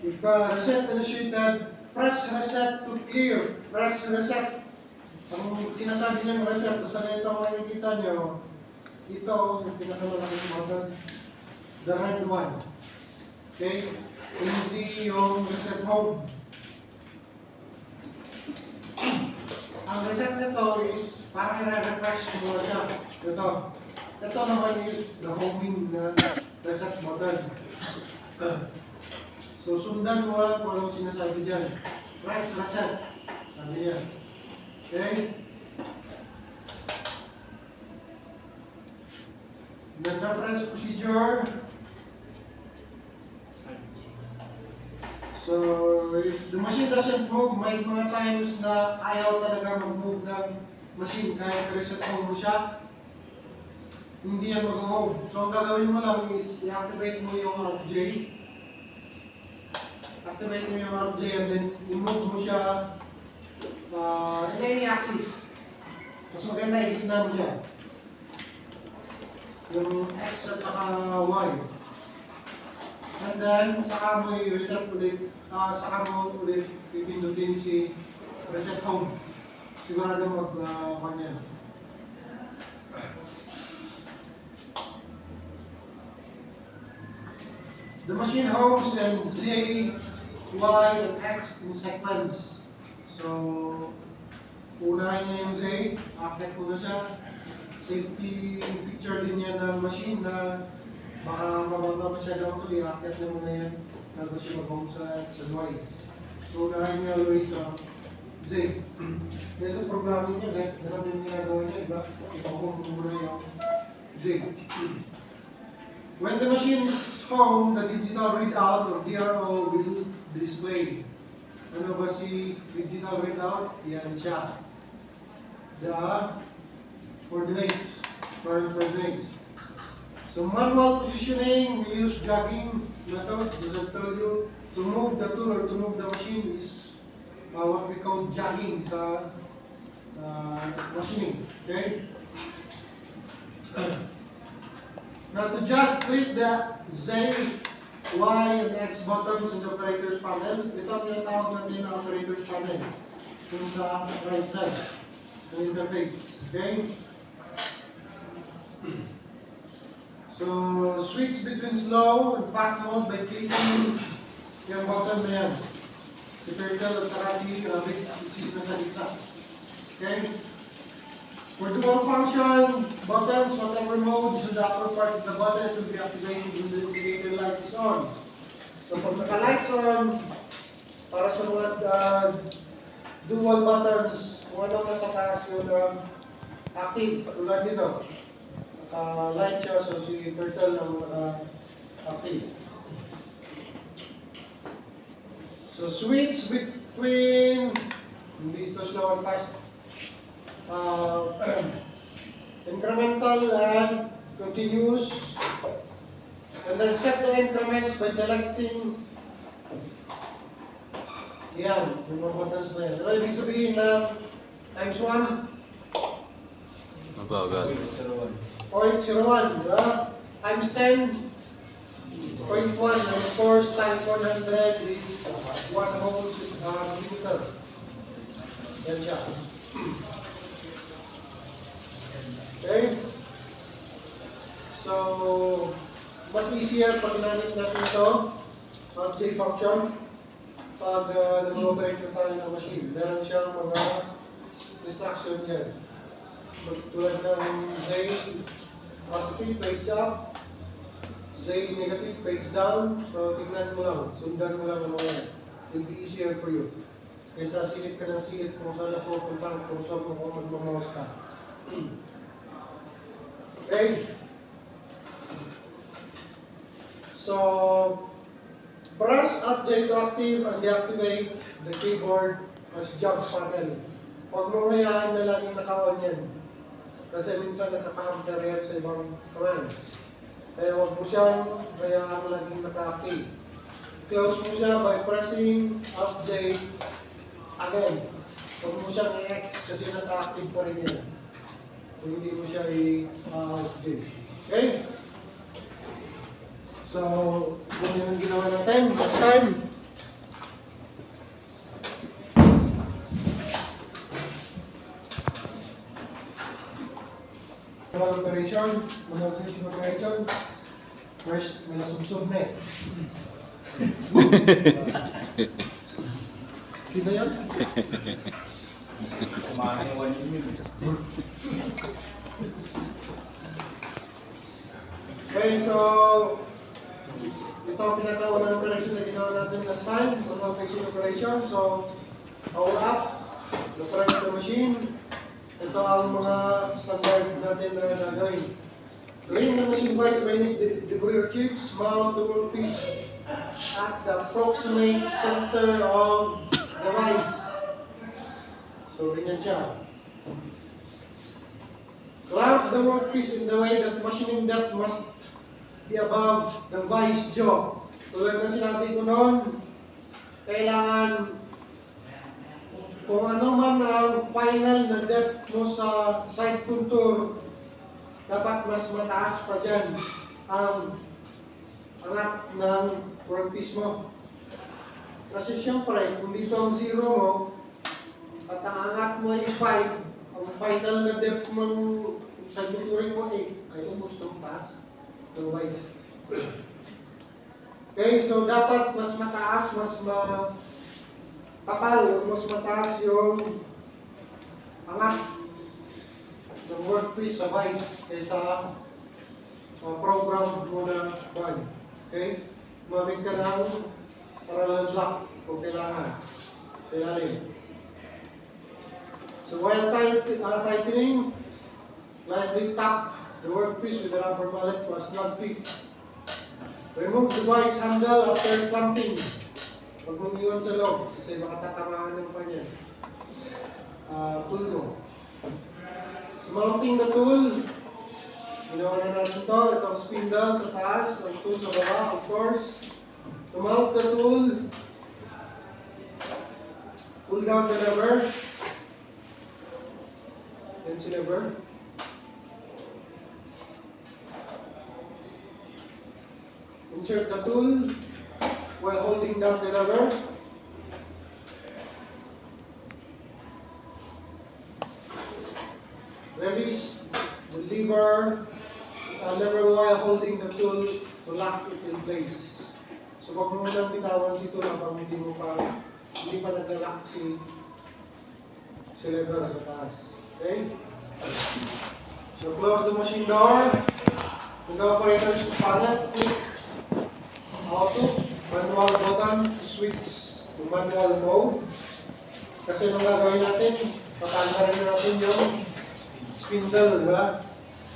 If reset initiated, press reset to clear. Press reset. Ang sinasabi niyang reset, basta na ito makikita niyo, ito yung pinakamalaking button. The red one. Okay? Hindi yung reset home. Ang reset nito is parang i-refresh mo siya. Ito. Ito naman is the homing na reset button. So, sundan mo lang kung anong sinasabi dyan. Press reset. Sabi niya. Okay? The reference procedure. So, if the machine doesn't move, may mga times na ayaw talaga mag-move ng machine kahit reset home mo siya, hindi yan mag-home. So, ang gagawin mo lang is i-activate mo yung RJ. Activate mo yung RJ and then i-move mo siya in any axis. Mas maganda, i-gitna mo siya. Yung X at saka Y. And then, saka mo i-reset ulit, saka mo ulit pipindutin si reset home. Sigurado mag-kanya. The machine homes and Z, Y, and X in sequence. So, unahin niya yung Z, akit mo na siya. Safety feature din yan ng machine na baka mababa masyado ito, i-akit na muna yan bago siya mag-home sa X and Y. So, unahin niya always sa Z. Kaya sa programming niya, ganun yung ginagawa niya, iba? I-home muna yung Z. When the machine is home, the digital readout or DRO will display. Ano ba si digital readout? Yan siya. The coordinates, current coordinates. So manual positioning, we use jogging method, as I told you. To move the tool or to move the machine is what we call jogging sa machining. Okay? Now to jog, click the Z, Y, and X buttons in the operator's panel. Ito ang tinatawag natin na operator's panel. Kung sa right side, ng interface. Okay? So, switch between slow and fast mode by clicking yung button na yan. Si turtle at saka si rabbit, which is nasa gitna. Okay? For dual function buttons, whatever mode is in the upper part of the button, it will be activated when the indicator light is on. So pag naka-lights on, para sa mga dual buttons, kung ano nasa taas yung active, katulad nito. Naka-light siya, so si turtle ang active. So switch between, hindi ito slow and fast. Incremental and continuous, and then set the increments by selecting yan, yung mga buttons na yan. Ano ibig sabihin na times 1? Mabagal. 0.01, diba? Times 10, 0.1, and of course times 100 is 1 whole millimeter. Yan siya. Okay? So, mas easier pag ginamit natin ito, J function, pag nag-operate na tayo ng machine. Meron siyang mga instruction dyan. Tulad ng Z positive, page up, Z negative, page down. So, tignan mo lang, sundan mo lang ang mga yan. It will be easier for you. Kaysa silip ka ng silip kung saan ako punta, kung saan mo kung mag-mouse ka. Okay. So, press J to active and deactivate the keyboard as jog panel. Huwag mo hayaan na laging naka-on yan. Kasi minsan nakaka-counter yan sa ibang commands. Kaya huwag mo siyang hayaan laging naka-active. Close mo siya by pressing J again. Huwag mo siyang i-X kasi naka-active pa rin yan. Kung hindi mo siya i-activate. Okay? So, yun yung ginawa natin. Next time, First, may nasubsob na eh. Sino yan? Kumain ng 1 minute. Okay, so ito ang pinaka-unang operation na ginawa natin last time, unang fixing operation. So, power up, difference the machine. Ito ang mga standard natin na gagawin. Drain the machine device by debris or chips, mount the workpiece at the approximate center of the device. So, ganyan siya. Clamp the workpiece in the way that machining depth must be above the vice jaw. Tulad na sinabi ko noon, kailangan kung ano man ang final na depth mo sa side contour, dapat mas mataas pa dyan ang angat ng workpiece mo. Kasi siyempre, kung dito ang 0 mo, at ang angat mo ay 5, ang final na depth ng side contouring mo ay almost ng taas. Otherwise. Okay, so dapat mas mataas, mas kapal, mas mataas yung angat ng workpiece sa vice kaysa program mo na bag. Okay? Gumamit ka ng parallel lock kung kailangan sa ilalim. So while tightening, lightly tap the workpiece with a rubber mallet for a snug fit. Remove the vice handle after clamping. Huwag mong iwan sa loob kasi baka tatamaan ng kanya. Tool mo. So mounting the tool, ginawa na natin ito. Itong spindle sa taas, ang tool sa baba, of course. To mount the tool, pull down the lever. Yan si lever. Insert the tool while holding down the lever. Release the lever while holding the tool to lock it in place. So wag mo lang bitawan si tool habang hindi pa nag-lock si lever sa taas. Okay? So close the machine door. When the operator is panel, click auto, manual button to switch to manual mode. Kasi nung gagawin natin, patanggalin na natin yung spindle, di ba?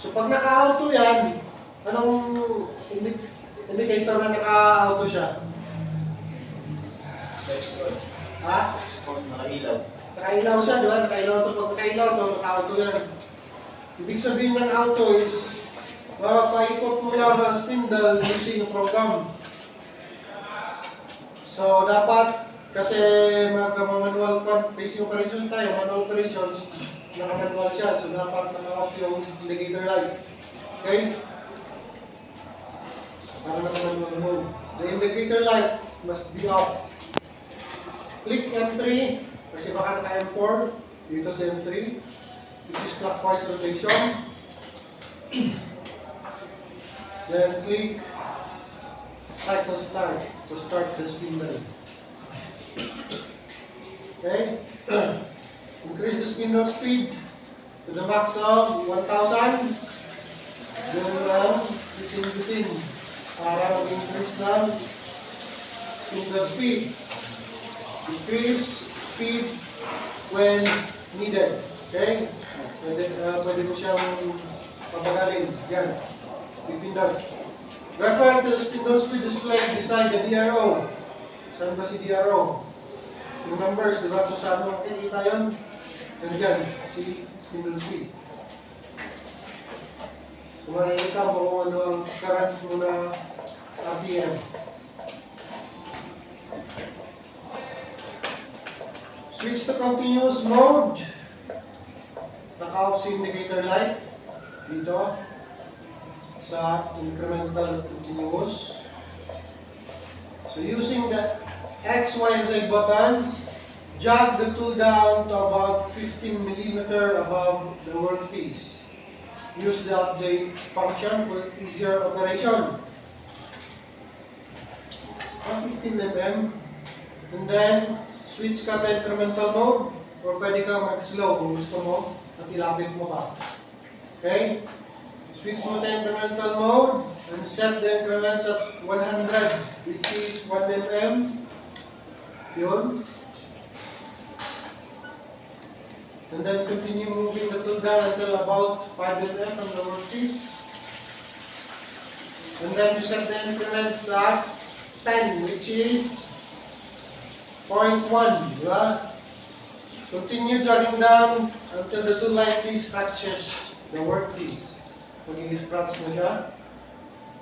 So pag naka-auto yan, anong indicator na naka-auto siya? Ha? Nakailaw. Nakailaw siya, di ba? Nakailaw ito. Pag nakailaw ito, naka-auto yan. Ibig sabihin ng auto is, paikot mo lang ang spindle using program. So, dapat, kasi mag-manual facing operation tayo, manual operations, naka-manual siya. So, dapat naka-off yung indicator light. Okay? Para naka-manual mode. The indicator light must be off. Click M3, kasi baka naka-M4, dito sa M3, which is clockwise rotation. Then click cycle start to start the spindle. Okay? Increase the spindle speed to the max of 1,000. Doon lang, bitin-bitin para mag-increase ng spindle speed. Increase speed when needed. Okay? Pwede mo siyang pabagalin. Yan. Pipindot. Refer to the spindle speed display beside the DRO. Saan ba si DRO? Yung numbers, di ba? So saan mo makikita yun? Nandiyan, si spindle speed. So makikita mo kung ano ang current mo na RPM. Switch to continuous mode. Naka-off si indicator light. Dito. Sa incremental continuous. So using the X, Y, and Z buttons, jog the tool down to about 15 mm above the workpiece. use the update function for easier operation. 15 mm. And then, switch ka to incremental mode or pwede ka mag-slow kung gusto mo at ilapit mo pa. Okay? Switch mo to incremental mode and set the increments at 100, which is 1 mm. Yun. And then continue moving the tool down until about 5 mm from the workpiece. And then you set the increments at 10, which is 0.1, di ba? Continue jogging down until the tool lightly scratches the workpiece. Mag-i-scratch mo siya.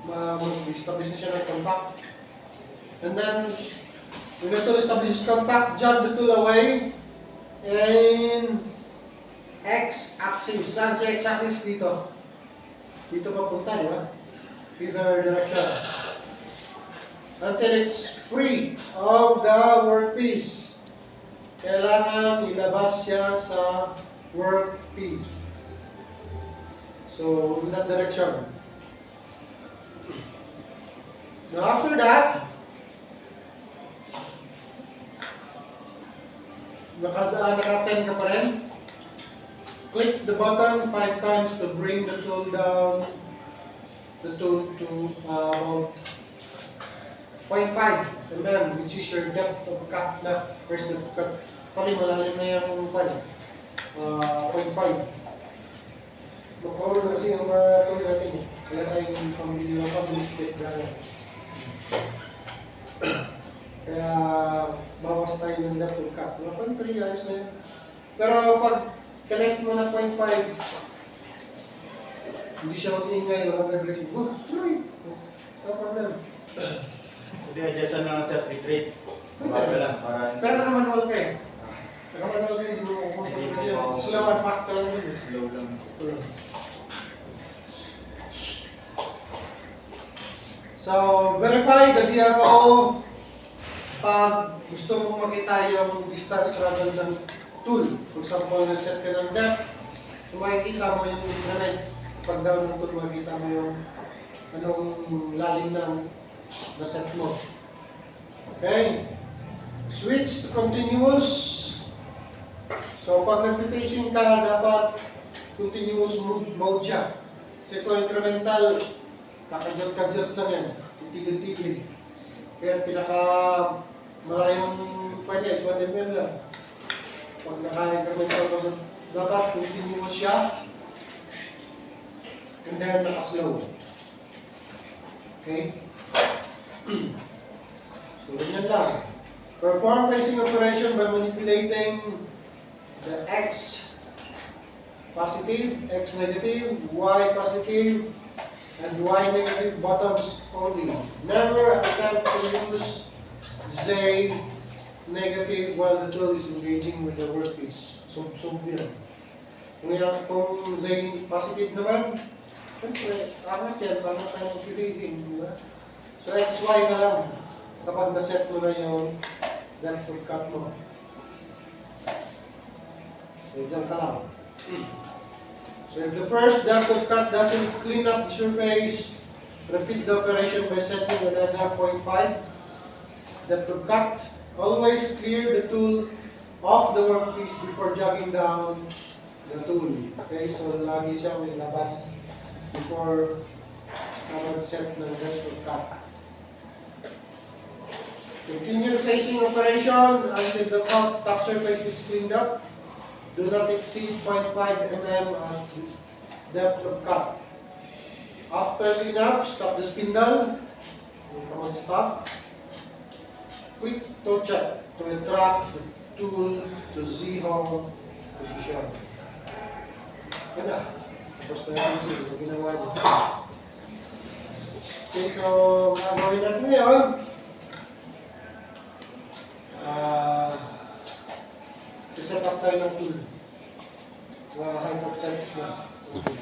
Mag-establish na siya ng contact. And then, when the tool establishes contact, jog the tool away in x-axis. Saan sa x-axis dito? Dito papunta, di ba? Either direction. Until it's free of the workpiece. Kailangan ilabas siya sa workpiece. So, in that direction. Now, after that, naka-10 ka pa rin. Click the button 5 times to bring the tool down, the tool to 0.5 mm, which is your depth of cut na first depth of cut. Pali, malalim na yung 0.5. Magkakaroon na kasi yung tool natin. Kaya tayong pambili ng pabilis test dahil. Kaya bawas tayo ng depth of cut. 1.3 ayos na yun. Pero pag tinest mo na 0.5, hindi siya mag-iingay, walang vibration. Good, try. No problem. Hindi, adjustan na lang sa retreat. Bago lang, para... Pero naka-manual ka eh. Naka-manual ka, hindi mo kukontrol kasi slow and fast ka lang yun. Slow lang. So, verify the DRO pag gusto mong makita yung distance travel ng tool. For example, nag-set ka ng depth, so makikita mo yung granite. Pag down ng tool, makikita mo yung anong lalim ng na-set mo. Okay? Switch to continuous. So, pag nag-facing ka, dapat continuous mode siya. Kasi kung incremental, kakajot-kajot lang yan. Titigil-tigil. Kaya pinaka malayong kanya is 1 mm lang. Pag naka-incremental ko, so dapat continuous siya. And then naka-slow. Okay? So, ganyan lang. Perform facing operation by manipulating the X positive, X negative, Y positive, and Y negative buttons only. Never attempt to use Z negative while the tool is engaging with the workpiece. So yan. Kung Z positive naman, siyempre, angat yan, paano tayo mag-facing, di ba? So XY na lang kapag na-set mo na yung depth of cut mo. So dyan ka lang. So if the first depth of cut doesn't clean up the surface, repeat the operation by setting another 0.5 depth of cut. Always clear the tool off the workpiece before jogging down the tool. Okay, so lagi siya may labas before mag-set ng depth of cut. Continue the facing operation until the top surface is cleaned up. Do not exceed 0.5 mm as depth of cut. After cleanup, stop the spindle. Come on, stop. Quick toe check to retract the tool to zero position. Yan na. Tapos na yung yung ginawa niya. Okay, so gagawin natin ngayon. Set up tayo ng tool. Height of sights na. Okay.